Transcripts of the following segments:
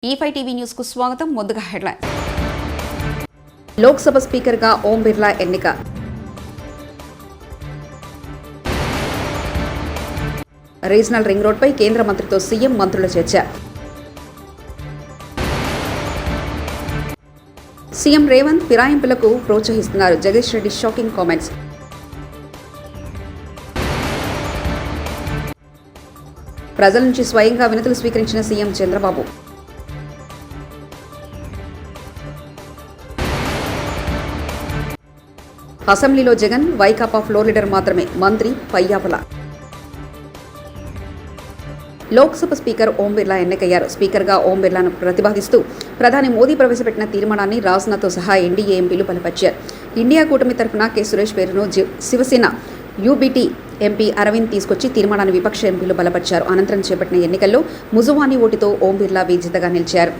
E5 TV news కు స్వాగతం. ముందుగా హెడ్లైన్స్. లోక్సభ స్పీకర్ గా ఓం బిర్లా ఎన్నిక. రీజనల్ రింగ్ రోడ్ పై కేంద్ర మంత్రితో సీఎం మంత్రుల చర్చ. సీఎం రేవంత్ ఫిరాయింపులకు ప్రోత్సహిస్తున్నారు. Jagadish Reddy shocking comments. ప్రజల నుంచి స్వయంగా వినతులు స్వీకరించిన సీఎం చంద్రబాబు. అసెంబ్లీలో జగన్, వైకాపా ఫ్లోర్ లీడర్ మాత్రమే. మంత్రి పయ్యావుల. లోక్సభ స్పీకర్ ఓం బిర్లా ఎన్నికయ్యారు. స్పీకర్గా ఓం బిర్లాను ప్రతిపాదిస్తూ ప్రధాని మోదీ ప్రవేశపెట్టిన తీర్మానాన్ని రాజ్నాథ్తో సహా ఎన్డీఏ ఎంపీలు బలపరిచారు. ఇండియా కూటమి తరఫున కె సురేష్ పేరును శివసేన యూబీటీ ఎంపీ అరవింద్ తీసుకొచ్చి తీర్మానాన్ని విపక్ష ఎంపీలు బలపరిచారు. అనంతరం చేపట్టిన ఎన్నికల్లో ముజువానీ ఓటుతో ఓం బిర్లా విజేతగా నిలిచారు.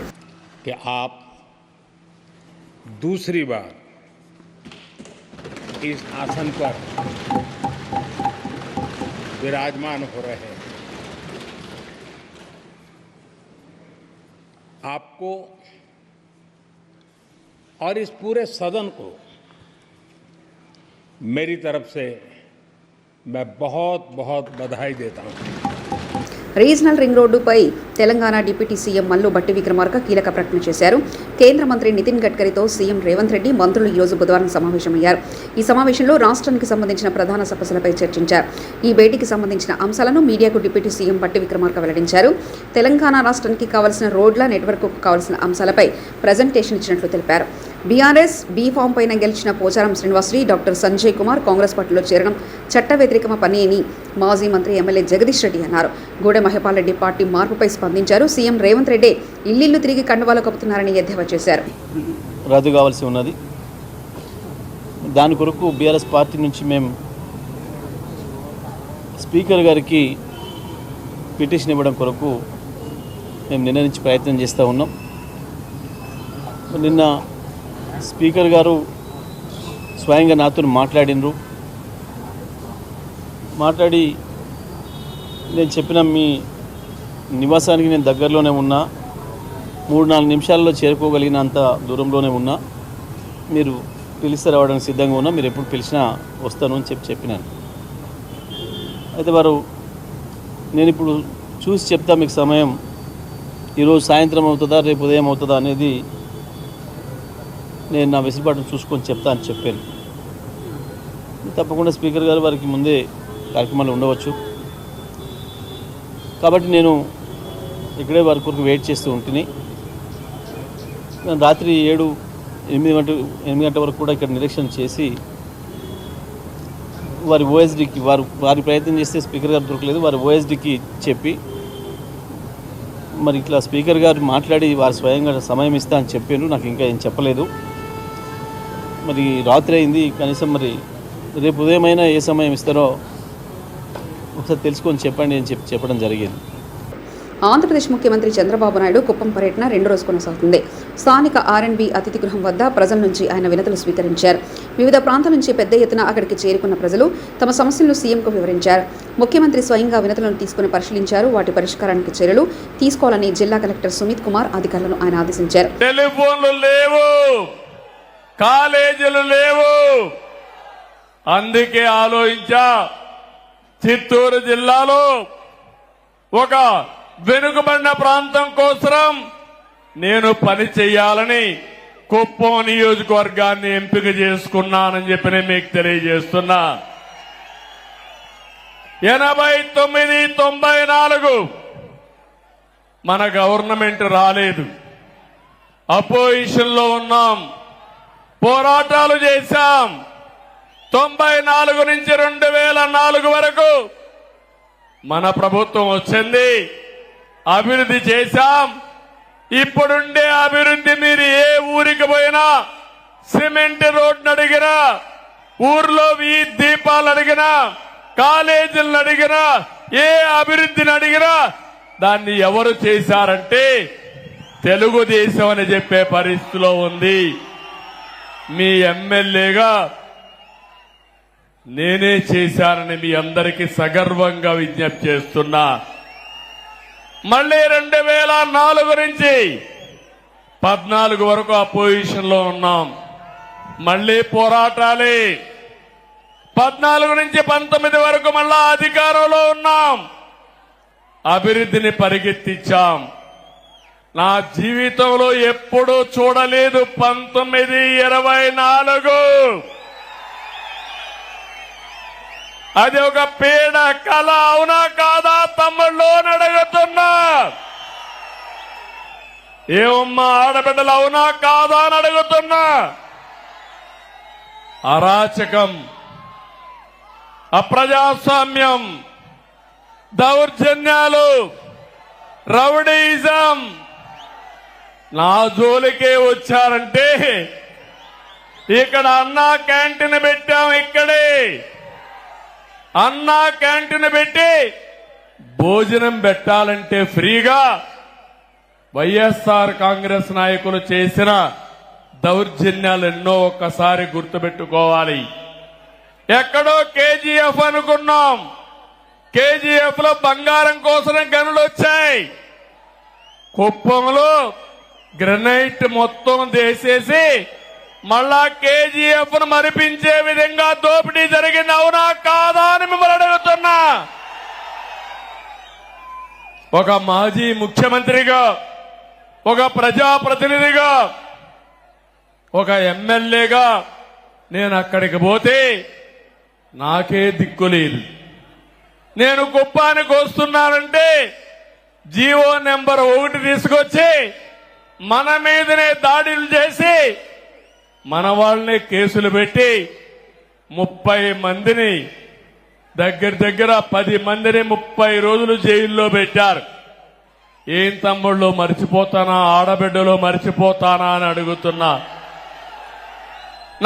इस आसन पर विराजमान हो रहे हैं। आपको और इस पूरे सदन को मेरी तरफ से मैं बहुत बहुत बधाई देता हूं। రీజనల్ రింగ్ రోడ్డుపై తెలంగాణ డిప్యూటీ సీఎం మల్లు భట్టి విక్రమార్క కీలక ప్రకటన చేశారు. కేంద్ర మంత్రి నితిన్ గడ్కరీతో సీఎం రేవంత్ రెడ్డి మంత్రులు ఈరోజు బుధవారం సమావేశమయ్యారు. ఈ సమావేశంలో రాష్ట్రానికి సంబంధించిన ప్రధాన సమస్యలపై చర్చించారు. ఈ భేటీకి సంబంధించిన అంశాలను మీడియాకు డిప్యూటీ సీఎం భట్టి విక్రమార్క వెల్లడించారు. తెలంగాణ రాష్ట్రానికి కావాల్సిన రోడ్ల నెట్వర్క్కు కావాల్సిన అంశాలపై ప్రజెంటేషన్ ఇచ్చినట్లు తెలిపారు. బీఆర్ఎస్ బీ ఫామ్ పైన గెలిచిన పోచారం శ్రీనివాసరెడ్డి, డాక్టర్ సంజయ్ కుమార్ కాంగ్రెస్ పార్టీలో చేరడం చట్ట వ్యతిరేకమ పని అని మాజీ మంత్రి ఎమ్మెల్యే జగదీష్ రెడ్డి అన్నారు. గూడెం మహిపాల్ రెడ్డి పార్టీ మార్పుపై స్పందించారు. సీఎం రేవంత్ రెడ్డి ఇల్లు తిరిగి కండువాలు కప్పుతున్నారని ఎద్దేవా చేశారు. రద్దు కావాల్సి ఉన్నది. దాని కొరకు బీఆర్ఎస్ పార్టీ నుంచి మేము స్పీకర్ గారికి పిటిషన్ ఇవ్వడం కొరకు మేము నిన్న నుంచి ప్రయత్నం చేస్తూ ఉన్నాం. నిన్న స్పీకర్ గారు స్వయంగా నాతో మాట్లాడినరు. మాట్లాడి నేను చెప్పిన మీ నివాసానికి నేను దగ్గరలోనే ఉన్నా, 3-4 నిమిషాల్లో చేరుకోగలిగినంత దూరంలోనే ఉన్నా, మీరు పిలిస్తే రావడానికి సిద్ధంగా ఉన్నా, మీరు ఎప్పుడు పిలిచినా వస్తాను అని చెప్పినాను. అయితే వారు నేను ఇప్పుడు చూసి చెప్తా మీకు సమయం ఈరోజు సాయంత్రం అవుతుందా రేపు ఉదయం అవుతుందా అనేది నేను నా వెసులుబాటును చూసుకొని చెప్తా అని చెప్పాను. తప్పకుండా స్పీకర్ గారు వారికి ముందే కార్యక్రమాలు ఉండవచ్చు కాబట్టి నేను ఇక్కడే వారి కొరకు వెయిట్ చేస్తూ ఉంటుంది. నేను రాత్రి 8 గంటల వరకు కూడా ఇక్కడ నిరీక్షణ చేసి వారి ఓఎస్డీకి వారి ప్రయత్నం చేస్తే స్పీకర్ గారు దొరకలేదు, వారి ఓఎస్డీకి చెప్పి మరి ఇట్లా స్పీకర్ గారు మాట్లాడి వారు స్వయంగా సమయం ఇస్తా అని చెప్పాను. నాకు ఇంకా ఏం చెప్పలేదు. మరి రాత్రి అయింది, కనీసం మరి రేపు ఉదయమైనా ఏ సమయం ఇస్తారో ఒకసారి తెలుసుకొని చెప్పండి అని చెప్పడం జరిగింది. ఆంధ్రప్రదేశ్ ముఖ్యమంత్రి చంద్రబాబు నాయుడు కుప్పం పర్యటన 2వ రోజు కొనసాగుతుంది. స్థానిక ఆర్ఎండ్బి అతిథి గృహం వద్ద ప్రజల నుంచి ఆయన వినతులు స్వీకరించారు. వివిధ ప్రాంతాల నుంచి పెద్ద ఎత్తున అక్కడికి చేరుకున్న ప్రజలు తమ సమస్యలను సీఎంకు వివరించారు. ముఖ్యమంత్రి స్వయంగా వినతులను తీసుకుని పరిశీలించారు. వాటి పరిష్కారానికి చర్యలు తీసుకోవాలని జిల్లా కలెక్టర్ సుమిత్ కుమార్ అధికారులను ఆయన ఆదేశించారు. టెలిఫోన్లు లేవు, కాలేజీలు లేవు, అందుకే ఆలోచించా చిత్తూరు జిల్లాలో ఒక వెనుకబడిన ప్రాంతం కోసం నేను పని చేయాలని కుప్పం నియోజకవర్గాన్ని ఎంపిక చేసుకున్నానని చెప్పి నేను మీకు తెలియజేస్తున్నా. 89-94 మన గవర్నమెంట్ రాలేదు, అపోజిషన్ లో ఉన్నాం, పోరాటాలు చేశాం. 94 నుంచి 2004 వరకు మన ప్రభుత్వం వచ్చింది, అభివృద్ధి చేశాం. ఇప్పుడుండే అభివృద్ధి మీరు ఏ ఊరికి పోయినా, సిమెంట్ రోడ్ను అడిగినా, ఊర్లో వీధి దీపాలు అడిగినా, కాలేజీలను అడిగినా, ఏ అభివృద్ధిని అడిగినా దాన్ని ఎవరు చేశారంటే తెలుగుదేశం అని చెప్పే పరిస్థితిలో ఉంది. మీ ఎమ్మెల్యేగా నేనే చేశానని మీ అందరికీ సగర్వంగా విజ్ఞప్తి చేస్తున్నా. మళ్ళీ 2004 నుంచి 14 వరకు ఆ పొజిషన్లో ఉన్నాం. మళ్ళీ పోరాటాలే. 14 నుంచి 19 వరకు మళ్ళా అధికారంలో ఉన్నాం. అభివృద్ధిని పరిగెత్తించాం. నా జీవితంలో ఎప్పుడూ చూడలేదు 1924. అది ఒక పీడ కళ, అవునా కాదా తమ్ముళ్ళు అని అడుగుతున్నా. ఏమమ్మా ఆడబిడ్డలు, అవునా కాదా అని అడుగుతున్నా. అరాచకం, అప్రజాస్వామ్యం, దౌర్జన్యాలు, రౌడీయిజం నా జోలికే వచ్చారంటే ఇక్కడ అన్నా క్యాంటీన్ పెట్టాం. ఇక్కడే అన్నా క్యాంటీన్ పెట్టి భోజనం పెట్టాలంటే ఫ్రీగా వైఎస్ఆర్ కాంగ్రెస్ నాయకులు చేసిన దౌర్జన్యాలు ఎన్నో ఒక్కసారి గుర్తుపెట్టుకోవాలి. ఎక్కడో కేజీఎఫ్ అనుకున్నాం. కేజీఎఫ్ లో బంగారం కోసం గనులు వచ్చాయి. కుప్పంలో గ్రనైట్ మొత్తం దేసేసి మళ్ళా కేజీఎఫ్ ను మరిపించే విధంగా దోపిడీ జరిగింది, అవునా కాదా అని మిమ్మల్ని అడుగుతున్నా. ఒక మాజీ ముఖ్యమంత్రిగా, ఒక ప్రజాప్రతినిధిగా, ఒక ఎమ్మెల్యేగా నేను అక్కడికి పోతే నాకే దిక్కు లేదు. నేను కుప్పానికి వస్తున్నానంటే జీవో నెంబర్ 1 తీసుకొచ్చి మన మీదనే దాడులు చేసి మన వాళ్ళనే కేసులు పెట్టి 30 మందిని దగ్గర 10 మందిని 30 రోజులు జైల్లో పెట్టారు. ఏం తమ్ముళ్ళు మర్చిపోతానా, ఆడబిడ్డలో మర్చిపోతానా అని అడుగుతున్నా.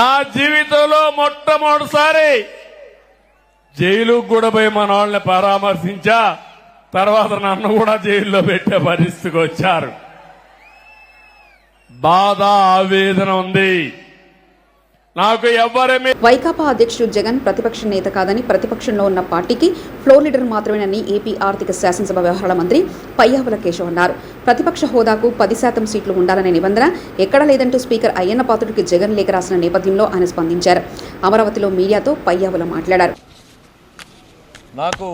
నా జీవితంలో మొట్టమొదటిసారి జైలుకు కూడా పోయి మన వాళ్ళని పరామర్శించా. తర్వాత నన్ను కూడా జైల్లో పెట్టే పరిస్థితికి వచ్చారు. బాధ, ఆవేదన ఉంది నాకు. ఎవరేమీ వైకాపా అధ్యక్షుడు జగన్ ప్రతిపక్ష నేత కాదని, ప్రతిపక్షంలో ఉన్న పార్టీకి ఫ్లోర్ లీడర్ మాత్రమేనని ఏపీ ఆర్థిక శాసనసభ వ్యవహారాల మంత్రి పయ్యావుల కేశవ్ అన్నారు. ప్రతిపక్ష హోదాకు 10% సీట్లు ఉండాలనే నిబంధన ఎక్కడా లేదంటూ స్పీకర్ అయ్యన్న పాత్రుడికి జగన్ లేఖ రాసిన నేపథ్యంలో ఆయన స్పందించారు. అమరావతిలో మీడియాతో పయ్యావుల మాట్లాడారు. నాకు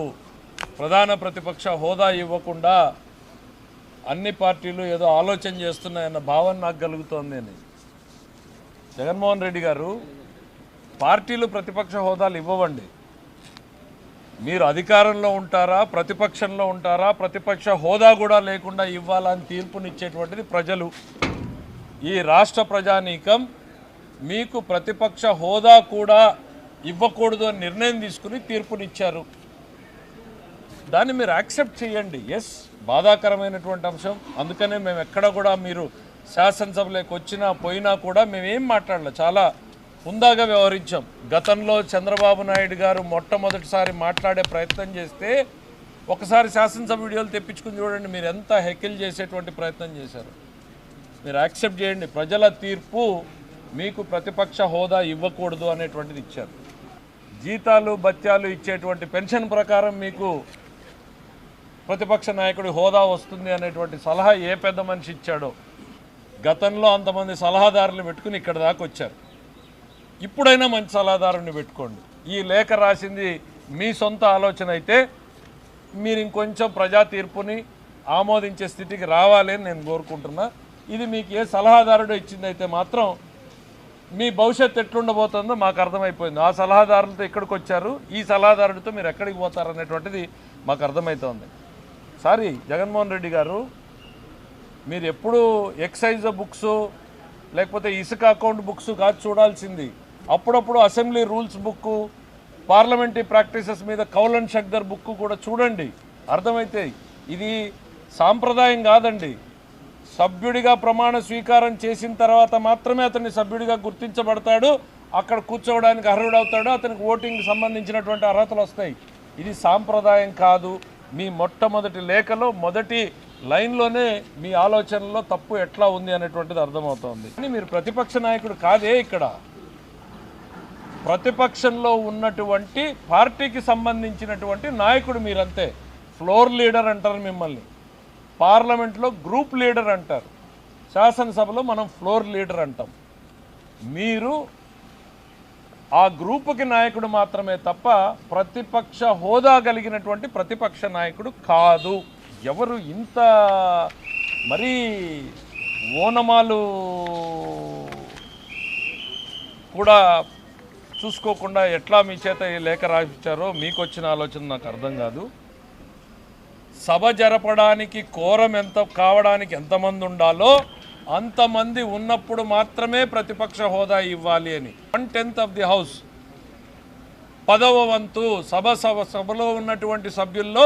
ప్రధాన ప్రతిపక్ష హోదా ఇవ్వకుండా అన్ని పార్టీలు ఏదో ఆలోచన చేస్తున్నాయన్న భావన నాకు కలుగుతోంది అని. జగన్మోహన్ రెడ్డి గారు, పార్టీలు ప్రతిపక్ష హోదాలు ఇవ్వవండి. మీరు అధికారంలో ఉంటారా, ప్రతిపక్షంలో ఉంటారా, ప్రతిపక్ష హోదా కూడా లేకుండా ఇవ్వాలని తీర్పునిచ్చేటువంటిది ప్రజలు. ఈ రాష్ట్ర ప్రజానీకం మీకు ప్రతిపక్ష హోదా కూడా ఇవ్వకూడదు అని నిర్ణయం తీసుకుని తీర్పునిచ్చారు. దాన్ని మీరు యాక్సెప్ట్ చేయండి. ఎస్, బాధాకరమైనటువంటి అంశం. అందుకనే మేము ఎక్కడ కూడా మీరు శాసనసభలోకి వచ్చినా పోయినా కూడా మేమేం మాట్లాడలే, చాలా హుందాగా వ్యవహరించాం. గతంలో చంద్రబాబు నాయుడు గారు మొట్టమొదటిసారి మాట్లాడే ప్రయత్నం చేస్తే ఒకసారి శాసనసభ వీడియోలు తెప్పించుకుని చూడండి, మీరు ఎంత హెకిల్ చేసేటువంటి ప్రయత్నం చేశారు. మీరు యాక్సెప్ట్ చేయండి. ప్రజల తీర్పు మీకు ప్రతిపక్ష హోదా ఇవ్వకూడదు అనేటువంటిది ఇచ్చారు. జీతాలు భత్యాలు ఇచ్చేటువంటి పెన్షన్ ప్రకారం మీకు ప్రతిపక్ష నాయకుడి హోదా వస్తుంది అనేటువంటి సలహా ఏ పెద్ద మనిషి ఇచ్చాడో. గతంలో అంతమంది సలహాదారులు పెట్టుకుని ఇక్కడ దాకా వచ్చారు. ఇప్పుడైనా మంచి సలహాదారుని పెట్టుకోండి. ఈ లేఖ రాసింది మీ సొంత ఆలోచన అయితే మీరు ఇంకొంచెం ప్రజా తీర్పుని ఆమోదించే స్థితికి రావాలి అని నేను కోరుకుంటున్నా. ఇది మీకు ఏ సలహాదారుడు ఇచ్చిందైతే మాత్రం మీ భవిష్యత్తు ఎట్లుండబోతుందో మాకు అర్థమైపోయింది. ఆ సలహాదారులతో ఇక్కడికి వచ్చారు, ఈ సలహాదారుడితో మీరు ఎక్కడికి పోతారనేటువంటిది మాకు అర్థమవుతోంది. సారీ జగన్మోహన్ రెడ్డి గారు, మీరు ఎప్పుడు ఎక్సైజ్ బుక్స్ లేకపోతే ఇసుక అకౌంట్ బుక్స్ కాదు చూడాల్సింది. అప్పుడప్పుడు assembly rules book, parliamentary practices మీద కౌలన్ షక్దర్ బుక్ కూడా చూడండి, అర్థమైతే. ఇది సాంప్రదాయం కాదండి. సభ్యుడిగా ప్రమాణ స్వీకారం చేసిన తర్వాత మాత్రమే అతన్ని సభ్యుడిగా గుర్తించబడతాడు, అక్కడ కూర్చోవడానికి అర్హుడవుతాడు, అతనికి ఓటింగ్కి సంబంధించినటువంటి అర్హతలు వస్తాయి. ఇది సాంప్రదాయం కాదు. మీ మొట్టమొదటి లేఖలో మొదటి లైన్లోనే మీ ఆలోచనలో తప్పు ఎట్లా ఉంది అనేటువంటిది అర్థమవుతోంది. కానీ మీరు ప్రతిపక్ష నాయకుడు కాదే. ఇక్కడ ప్రతిపక్షంలో ఉన్నటువంటి పార్టీకి సంబంధించినటువంటి నాయకుడు మీరంతే. ఫ్లోర్ లీడర్ అంటారు మిమ్మల్ని. పార్లమెంట్లో గ్రూప్ లీడర్ అంటారు, శాసనసభలో మనం ఫ్లోర్ లీడర్ అంటాం. మీరు ఆ గ్రూపుకి నాయకుడు మాత్రమే తప్ప ప్రతిపక్ష హోదా కలిగినటువంటి ప్రతిపక్ష నాయకుడు కాదు. ఎవరు ఇంత మరీ ఓనమాలు కూడా చూసుకోకుండా ఎట్లా మీ చేత ఈ లేఖ రాయించారో మీకు వచ్చిన ఆలోచన నాకు అర్థం కాదు. సభ జరపడానికి కోరం కావడానికి ఎంతమంది ఉండాలో అంతమంది ఉన్నప్పుడు మాత్రమే ప్రతిపక్ష హోదా ఇవ్వాలి అని. 1/10 ఆఫ్ ది హౌస్, 10వ వంతు సభలో ఉన్నటువంటి సభ్యుల్లో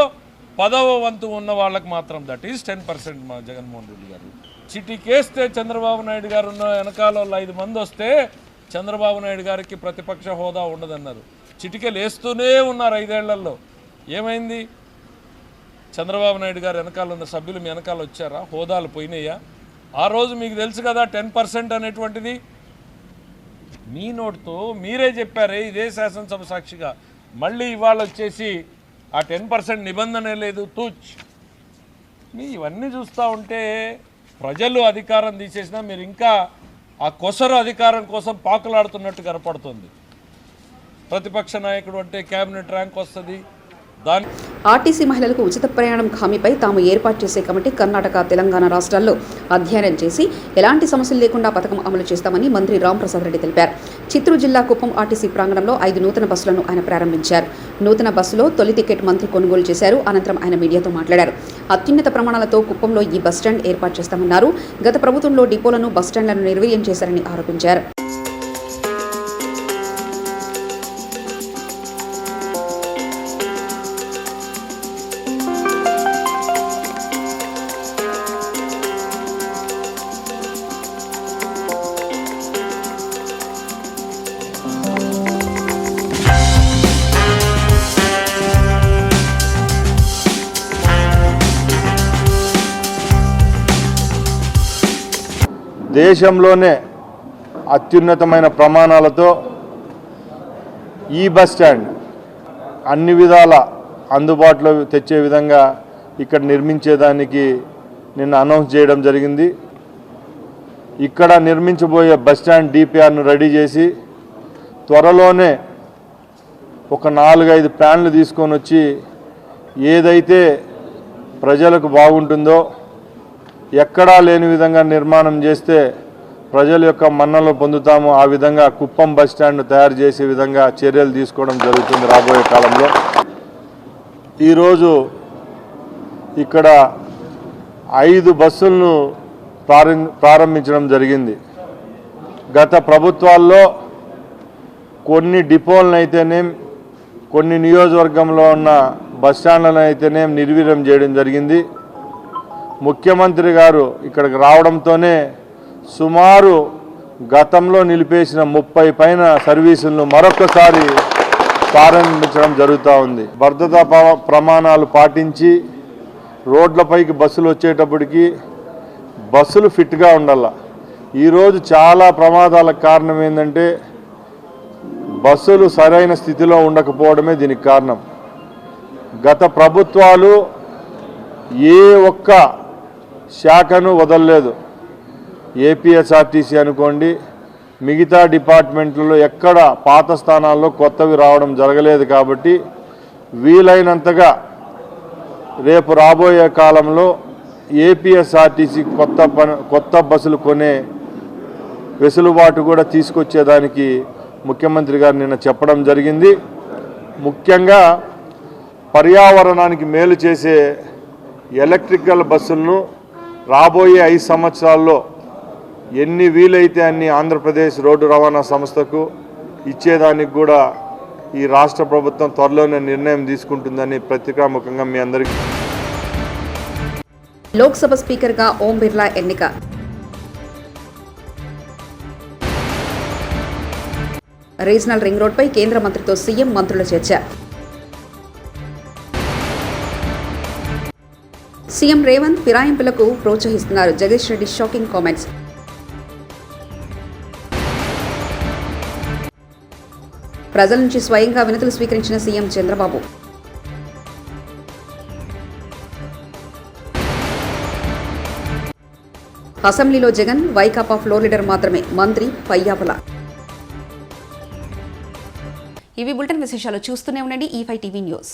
10వ వంతు ఉన్న వాళ్ళకి మాత్రం, దట్ ఈస్ 10%. మా జగన్మోహన్ రెడ్డి గారు చిటికేస్తే చంద్రబాబు నాయుడు గారు ఉన్న వెనకాల 5 మంది వస్తే చంద్రబాబు నాయుడు గారికి ప్రతిపక్ష హోదా ఉండదన్నారు. చిటికెలు వేస్తూనే ఉన్నారు 5 ఏళ్లలో. ఏమైంది? చంద్రబాబు నాయుడు గారు వెనకాల ఉన్న సభ్యులు మీ వెనకాల వచ్చారా? హోదాలు పోయినాయా? ఆ రోజు మీకు తెలుసు కదా 10% అనేటువంటిది. మీ నోటితో మీరే చెప్పారే ఇదే శాసనసభ సాక్షిగా. మళ్ళీ ఇవాళ వచ్చేసి ఆ 10% నిబంధనే లేదు తూచ్. మీ ఇవన్నీ చూస్తూ ఉంటే ప్రజలు అధికారం తీసేసినా మీరు ఇంకా ఆ కొసరు అధికారం కోసం పాకులాడుతున్నట్టు కనపడుతుంది. ప్రతిపక్ష నాయకుడు అంటే క్యాబినెట్ ర్యాంక్ వస్తుంది. ఆర్టీసీ మహిళలకు ఉచిత ప్రయాణం హామీపై తాము ఏర్పాటు చేసే కమిటీ కర్ణాటక, తెలంగాణ రాష్ట్రాల్లో అధ్యయనం చేసి ఎలాంటి సమస్యలు లేకుండా పథకం అమలు చేస్తామని మంత్రి రాంప్రసాద్ రెడ్డి తెలిపారు. చిత్తూరు జిల్లా కుప్పం ఆర్టీసీ ప్రాంగణంలో 5 నూతన బస్సులను ఆయన ప్రారంభించారు. నూతన బస్సులో తొలి టికెట్ మంత్రి కొనుగోలు చేశారు. అనంతరం ఆయన మీడియాతో మాట్లాడారు. అత్యున్నత ప్రమాణాలతో కుప్పంలో ఈ బస్టాండ్ ఏర్పాటు చేస్తామన్నారు. గత ప్రభుత్వంలో డిపోలను బస్టాండ్లను నిర్వీర్యం చేశారని ఆరోపించారు. దేశంలోనే అత్యున్నతమైన ప్రమాణాలతో ఈ బస్ స్టాండ్ అన్ని విధాల అందుబాటులో తెచ్చే విధంగా ఇక్కడ నిర్మించేదానికి నిన్న అనౌన్స్ చేయడం జరిగింది. ఇక్కడ నిర్మించబోయే బస్ స్టాండ్ డిపిఆర్ను రెడీ చేసి త్వరలోనే ఒక 4-5 ప్లాన్లు తీసుకొని వచ్చి ఏదైతే ప్రజలకు బాగుంటుందో, ఎక్కడా లేని విధంగా నిర్మాణం చేస్తే ప్రజల యొక్క మన్ననలు పొందుతాము, ఆ విధంగా కుప్పం బస్ స్టాండ్ తయారు చేసే విధంగా చర్యలు తీసుకోవడం జరుగుతుంది రాబోయే కాలంలో. ఈరోజు ఇక్కడ 5 బస్సులను ప్రారంభించడం జరిగింది. గత ప్రభుత్వాల్లో కొన్ని డిపోలను అయితేనేం, కొన్ని నియోజకవర్గంలో ఉన్న బస్ స్టాండ్లను అయితేనేం నిర్వీర్యం చేయడం జరిగింది. ముఖ్యమంత్రి గారు ఇక్కడికి రావడంతోనే సుమారు గతంలో నిలిపేసిన 30 పైన సర్వీసులను మరొకసారి ప్రారంభించడం జరుగుతూ ఉంది. భద్రతా ప్రమాణాలు పాటించి రోడ్లపైకి బస్సులు వచ్చేటప్పటికి బస్సులు ఫిట్గా ఉండాల. ఈరోజు చాలా ప్రమాదాలకు కారణం ఏంటంటే బస్సులు సరైన స్థితిలో ఉండకపోవడమే దీనికి కారణం. గత ప్రభుత్వాలు ఏ ఒక్క శాఖను వదలలేదు. ఏపీఎస్ఆర్టీసీ అనుకోండి, మిగతా డిపార్ట్మెంట్లలో ఎక్కడ పాత స్థానాల్లో కొత్తవి రావడం జరగలేదు. కాబట్టి వీలైనంతగా రేపు రాబోయే కాలంలో ఏపీఎస్ఆర్టీసీ కొత్త బస్సులు కొనే వెసులుబాటు కూడా తీసుకొచ్చేదానికి ముఖ్యమంత్రి గారు నిన్న చెప్పడం జరిగింది. ముఖ్యంగా పర్యావరణానికి మేలు చేసే ఎలక్ట్రికల్ బస్సులను రాబోయే 5 సంవత్సరాల్లో ఎన్ని వీలైతే అన్ని ఆంధ్రప్రదేశ్ రోడ్డు రవాణా సంస్థకు ఇచ్చేదానికి కూడా ఈ రాష్ట్ర ప్రభుత్వం త్వరలోనే నిర్ణయం తీసుకుంటుందని పత్రికాముఖంగా మీ అందరికీ. లోక్సభ స్పీకర్గా ఓం బిర్లా ఎన్నిక. రీజనల్ రింగ్ రోడ్పై కేంద్ర మంత్రితో సీఎం మంత్రుల చర్చ. సీఎం రేవంత్ ఫిరాయింపులకు ప్రోత్సహిస్తున్నారు. Jagadish Reddy shocking comments. ప్రజల నుంచి స్వయంగా వినతులు స్వీకరించిన సీఎం చంద్రబాబు. అసెంబ్లీలో జగన్, వైకాపా ఫ్లోర్ లీడర్ మాత్రమే మంత్రి పయ్యావుల. ఇవి బులెటిన్ విశేషాలు. చూస్తూనే ఉండండి E5 టీవీ న్యూస్.